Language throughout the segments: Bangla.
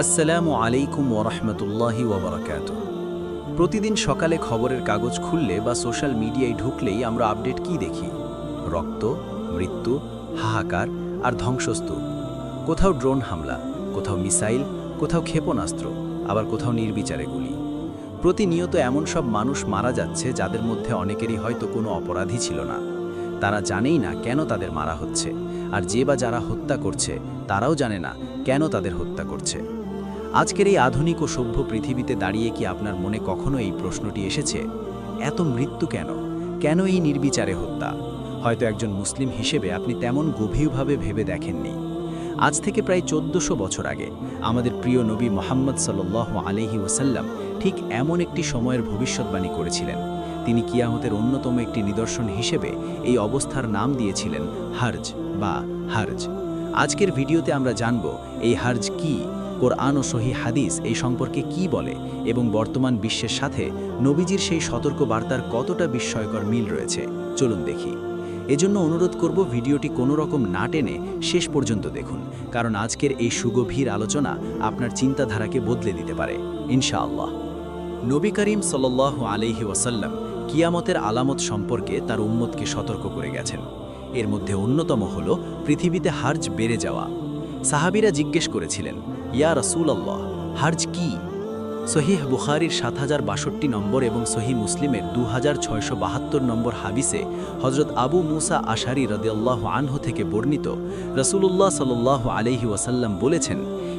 আসসালামু আলাইকুম ওরহমতুল্লাহি ওবরাকাতুহু। প্রতিদিন সকালে খবরের কাগজ খুললে বা সোশ্যাল মিডিয়ায় ঢুকলেই আমরা আপডেট কি দেখি? রক্ত, মৃত্যু, হাহাকার আর ধ্বংসস্তূপ। কোথাও ড্রোন হামলা, কোথাও মিসাইল, কোথাও ক্ষেপণাস্ত্র, আবার কোথাও নির্বিচারে গুলি। প্রতিনিয়ত এমন সব মানুষ মারা যাচ্ছে যাদের মধ্যে অনেকেরই হয়তো কোনো অপরাধী ছিল না। তারা জানেই না কেন তাদের মারা হচ্ছে, আর যে বা যারা হত্যা করছে তারাও জানে না কেন তাদের হত্যা করছে। আজকের এই আধুনিক ও সভ্য পৃথিবীতে দাঁড়িয়ে কি আপনার মনে কখনো এই প্রশ্নটি এসেছে, এত মৃত্যু কেন? কেন এই নির্বিচারে হত্যা? হয়তো একজন মুসলিম হিসেবে আপনি তেমন গভীরভাবে ভেবে দেখেননি। আজ থেকে প্রায় 1400 বছর আগে আমাদের প্রিয় নবী মুহাম্মদ সাল্লাল্লাহু আলাইহি ওয়াসাল্লাম ঠিক এমন একটি সময়ের ভবিষ্যৎবাণী করেছিলেন। তিনি কিয়ামতের অন্যতম একটি নিদর্শন হিসেবে এই অবস্থার নাম দিয়েছিলেন হার্জ বা হার্জ। আজকের ভিডিওতে আমরা জানব এই হার্জ কি, কোরআন ও সহিহ হাদিস এই সম্পর্কে কি বলে, এবং বর্তমান বিশ্বের সাথে নবীজির সেই সতর্ক বার্তার কতটা বিস্ময়কর মিল রয়েছে। চলুন দেখি। এজন্য অনুরোধ করব ভিডিওটি কোনো রকম না টেনে শেষ পর্যন্ত দেখুন, কারণ আজকের এই সুগভীর আলোচনা আপনার চিন্তাধারাকে বদলে দিতে পারে ইনশাআল্লাহ। নবী করিম সাল্লাল্লাহু আলাইহি ওয়াসাল্লাম কিয়ামতের আলামত সম্পর্কে তার উম্মতকে সতর্ক করে গেছেন। এর মধ্যে অন্যতম হল পৃথিবীতে হার্জ বেড়ে যাওয়া। সাহাবীরা জিজ্ঞেস করেছিলেন, ইয়া রাসূলুল্লাহ, হার্জ কি? সহিহ বুখারীর 7062 নম্বর এবং সহিহ মুসলিমের 2672 নম্বর হাদিসে হযরত আবু মুসা আশারী রাদিয়াল্লাহু আনহু থেকে বর্ণিত, রাসূলুল্লাহ সাল্লাল্লাহু আলাইহি ওয়াসাল্লাম বলেছেন,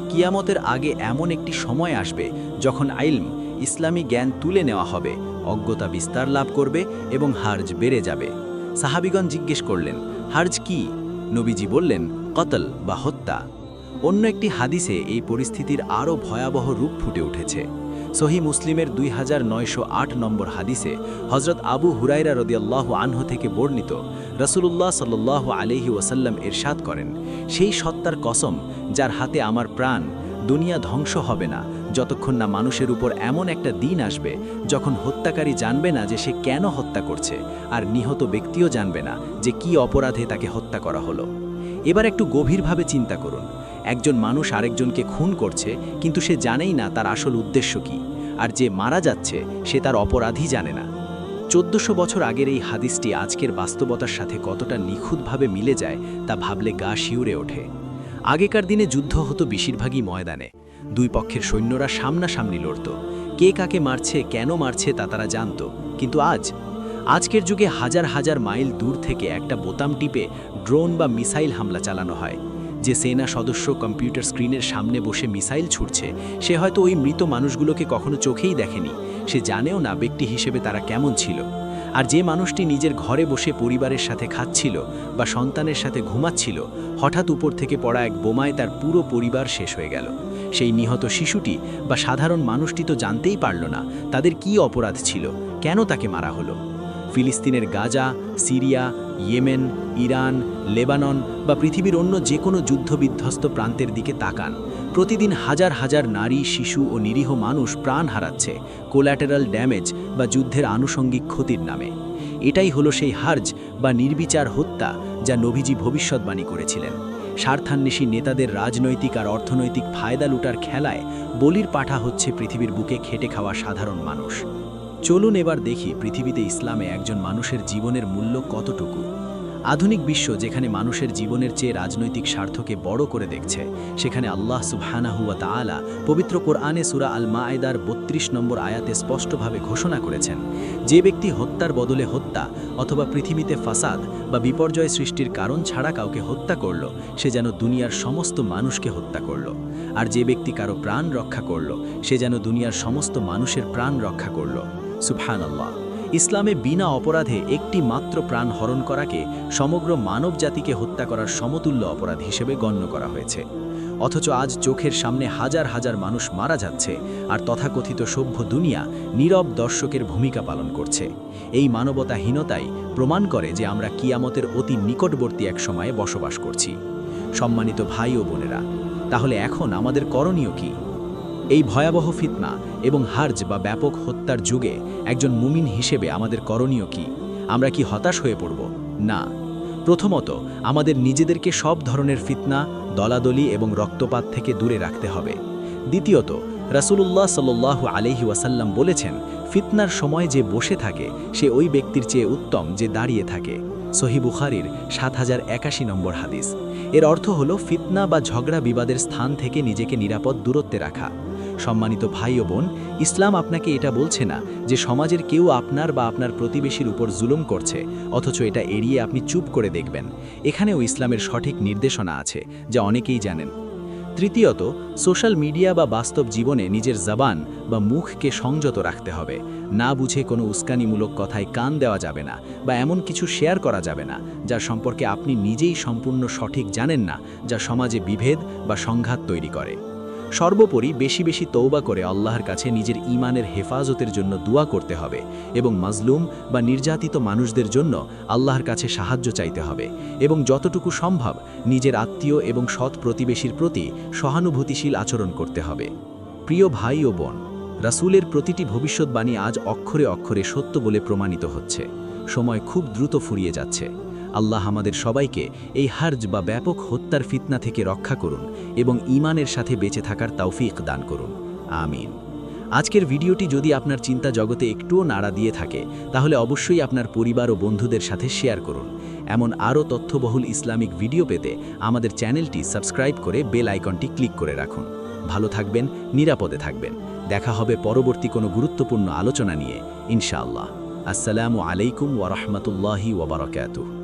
কিয়ামতের আগে এমন একটি সময় আসবে যখন ইলম, ইসলামী জ্ঞান তুলে নেওয়া হবে, অজ্ঞতা বিস্তার লাভ করবে এবং হার্জ বেড়ে যাবে। সাহাবীগণ জিজ্ঞেস করলেন, হার্জ কি? নবীজি বললেন, কতল বা হত্যা। অন্য একটি হাদিসে এই পরিস্থিতির আরও ভয়াবহ রূপ ফুটে উঠেছে। সহিহ মুসলিমের 2908 নম্বর হাদিসে হযরত আবু হুরায়রা রাদিয়াল্লাহু আনহু থেকে বর্ণিত, রাসূলুল্লাহ সাল্লাল্লাহু আলাইহি ওয়াসাল্লাম ইরশাদ করেন, সেই সত্তার কসম যার হাতে আমার প্রাণ, দুনিয়া ধ্বংস হবে না যতক্ষণ না মানুষের উপর এমন একটা দিন আসবে যখন হত্যাকারী জানবে না যে সে কেন হত্যা করছে, আর নিহত ব্যক্তিও জানবে না যে কি অপরাধে তাকে হত্যা করা হলো। এবার একটু গভীরভাবে চিন্তা করুন। একজন মানুষ আরেকজনকে খুন করছে, কিন্তু সে জানেই না তার আসল উদ্দেশ্য কি, আর যে মারা যাচ্ছে সে তার অপরাধী জানে না। 1400 বছর আগের এই হাদিসটি আজকের বাস্তবতার সাথে কতটা নিখুঁতভাবে মিলে যায় তা ভাবলে গা শিউরে ওঠে। আগেকার দিনে যুদ্ধ হতো বেশিরভাগই ময়দানে। দুই পক্ষের সৈন্যরা সামনাসামনি লড়ত। কে কাকে মারছে, কেন মারছে তা তারা জানত। কিন্তু আজকের যুগে হাজার হাজার মাইল দূর থেকে একটা বোতাম টিপে ড্রোন বা মিসাইল হামলা চালানো হয়। যে সেনা সদস্য কম্পিউটার স্ক্রিনের সামনে বসে মিসাইল ছুটছে, সে হয়তো ওই মৃত মানুষগুলোকে কখনো চোখেই দেখেনি। সে জানেও না ব্যক্তি হিসেবে তারা কেমন ছিল। আর যে মানুষটি নিজের ঘরে বসে পরিবারের সাথে খাচ্ছিল বা সন্তানের সাথে ঘুমাচ্ছিল, হঠাৎ উপর থেকে পড়া এক বোমায় তার পুরো পরিবার শেষ হয়ে গেল। সেই নিহত শিশুটি বা সাধারণ মানুষটি তো জানতেই পারল না তাদের কি অপরাধ ছিল, কেন তাকে মারা হলো। ফিলিস্তিনের Gaza, Syria, Yemen, Iran, Lebanon বা পৃথিবীর অন্য যে কোনো যুদ্ধবিধ্বস্ত প্রান্তের দিকে তাকান। প্রতিদিন হাজার হাজার নারী, শিশু ও নিরীহ মানুষ প্রাণ হারাচ্ছে কোল্যাটেরাল ড্যামেজ বা যুদ্ধের আনুষঙ্গিক ক্ষতির নামে। এটাই হলো সেই হার্জ বা নির্বিচার হত্যা যা নবীজি ভবিষ্যৎবাণী করেছিলেন। স্বার্থান্বেষী নেতাদের রাজনৈতিক আর অর্থনৈতিক ফায়দা লুটার খেলায় বলির পাঠা হচ্ছে পৃথিবীর বুকে খেটে খাওয়া সাধারণ মানুষ। চলুন এবার দেখি পৃথিবীতে ইসলামে একজন মানুষের জীবনের মূল্য কতটুকু। আধুনিক বিশ্ব যেখানে মানুষের জীবনের চেয়ে রাজনৈতিক স্বার্থকে বড় করে দেখছে, সেখানে আল্লাহ সুবহানাহু ওয়া তাআলা পবিত্র কোরআনে সূরা আল মায়েদার 32 নম্বর আয়াতে স্পষ্টভাবে ঘোষণা করেছেন, যে ব্যক্তি হত্যার বদলে হত্যা অথবা পৃথিবীতে ফাসাদ বা বিপর্যয় সৃষ্টির কারণ ছাড়া কাউকে হত্যা করল, সে যেন দুনিয়ার সমস্ত মানুষকে হত্যা করল। আর যে ব্যক্তি কারো প্রাণ রক্ষা করল, সে যেন দুনিয়ার সমস্ত মানুষের প্রাণ রক্ষা করল। সুবহানাল্লাহ। ইসলামে বিনা অপরাধে একটি মাত্র প্রাণ হরণ করাকে সমগ্র মানব জাতিকে হত্যা করার সমতুল্য অপরাধ হিসেবে গণ্য করা হয়েছে। অথচ আজ চোখের সামনে হাজার হাজার মানুষ মারা যাচ্ছে, আর তথাকথিত সভ্য দুনিয়া নীরব দর্শকের ভূমিকা পালন করছে। এই মানবতাহীনতাই প্রমাণ করে যে আমরা কিয়ামতের অতি নিকটবর্তী এক সময়ে বসবাস করছি। সম্মানিত ভাই ও বোনেরা, তাহলে এখন আমাদের করণীয় কি? এই ভয়াবহ ফিতনা এবং হার্জ বা ব্যাপক হত্যার যুগে একজন মুমিন হিসেবে আমাদের করণীয় কি? আমরা কি হতাশ হয়ে পড়ব? না। প্রথমত, আমাদের নিজেদেরকে সব ধরনের ফিতনা, দলাদলি এবং রক্তপাত থেকে দূরে রাখতে হবে। দ্বিতীয়ত, রাসূলুল্লাহ সাল্লাল্লাহু আলাইহি ওয়াসাল্লাম বলেছেন, ফিতনার সময় যে বসে থাকে সে ওই ব্যক্তির চেয়ে উত্তম যে দাঁড়িয়ে থাকে। সহিহ বুখারীর ৭০৮১ নম্বর হাদিস। এর অর্থ হলো ফিতনা বা ঝগড়া বিবাদের স্থান থেকে নিজেকে নিরাপদ দূরত্বে রাখা। সম্মানিত ভাই ও বোন, ইসলাম আপনাকে এটা বলছে না যে সমাজের কেউ আপনার বা আপনার প্রতিবেশীর উপর জুলুম করছে অথচ এটা এড়িয়ে আপনি চুপ করে দেখবেন। এখানেও ইসলামের সঠিক নির্দেশনা আছে, যা অনেকেই জানেন। তৃতীয়ত, সোশ্যাল মিডিয়া বা বাস্তব জীবনে নিজের জবান বা মুখকে সংযত রাখতে হবে। না বুঝে কোনো উস্কানিমূলক কথায় কান দেওয়া যাবে না, বা এমন কিছু শেয়ার করা যাবে না যার সম্পর্কে আপনি নিজেই সম্পূর্ণ সঠিক জানেন না, যা সমাজে বিভেদ বা সংঘাত তৈরি করে। সর্বোপরি বেশি বেশি তওবা করে আল্লাহর কাছে নিজের ঈমানের হেফাজতের জন্য দোয়া করতে হবে এবং মাজলুম বা নির্যাতিত মানুষদের জন্য আল্লাহর কাছে সাহায্য চাইতে হবে এবং যতটুকু সম্ভব নিজের আত্মীয় এবং সৎ প্রতিবেশীর প্রতি সহানুভূতিশীল আচরণ করতে হবে। প্রিয় ভাই ও বোন, রাসূলের প্রতিটি ভবিষ্যৎবাণী আজ অক্ষরে অক্ষরে সত্য বলে প্রমাণিত হচ্ছে। সময় খুব দ্রুত ফুরিয়ে যাচ্ছে। আল্লাহ আমাদের সবাইকে এই হার্জ বা ব্যাপক হত্যার ফিতনা থেকে রক্ষা করুন এবং ঈমানের সাথে বেঁচে থাকার তৌফিক দান করুন। আমিন। আজকের ভিডিওটি যদি আপনার চিন্তা জগতে একটুও নাড়া দিয়ে থাকে তাহলে অবশ্যই আপনার পরিবার ও বন্ধুদের সাথে শেয়ার করুন। এমন আরও তথ্যবহুল ইসলামিক ভিডিও পেতে আমাদের চ্যানেলটি সাবস্ক্রাইব করে বেল আইকনটি ক্লিক করে রাখুন। ভালো থাকবেন, নিরাপদে থাকবেন। দেখা হবে পরবর্তী কোনো গুরুত্বপূর্ণ আলোচনা নিয়ে, ইনশাআল্লাহ। আসসালামু আলাইকুম ওয়া রাহমাতুল্লাহি ওয়া বারাকাতুহু।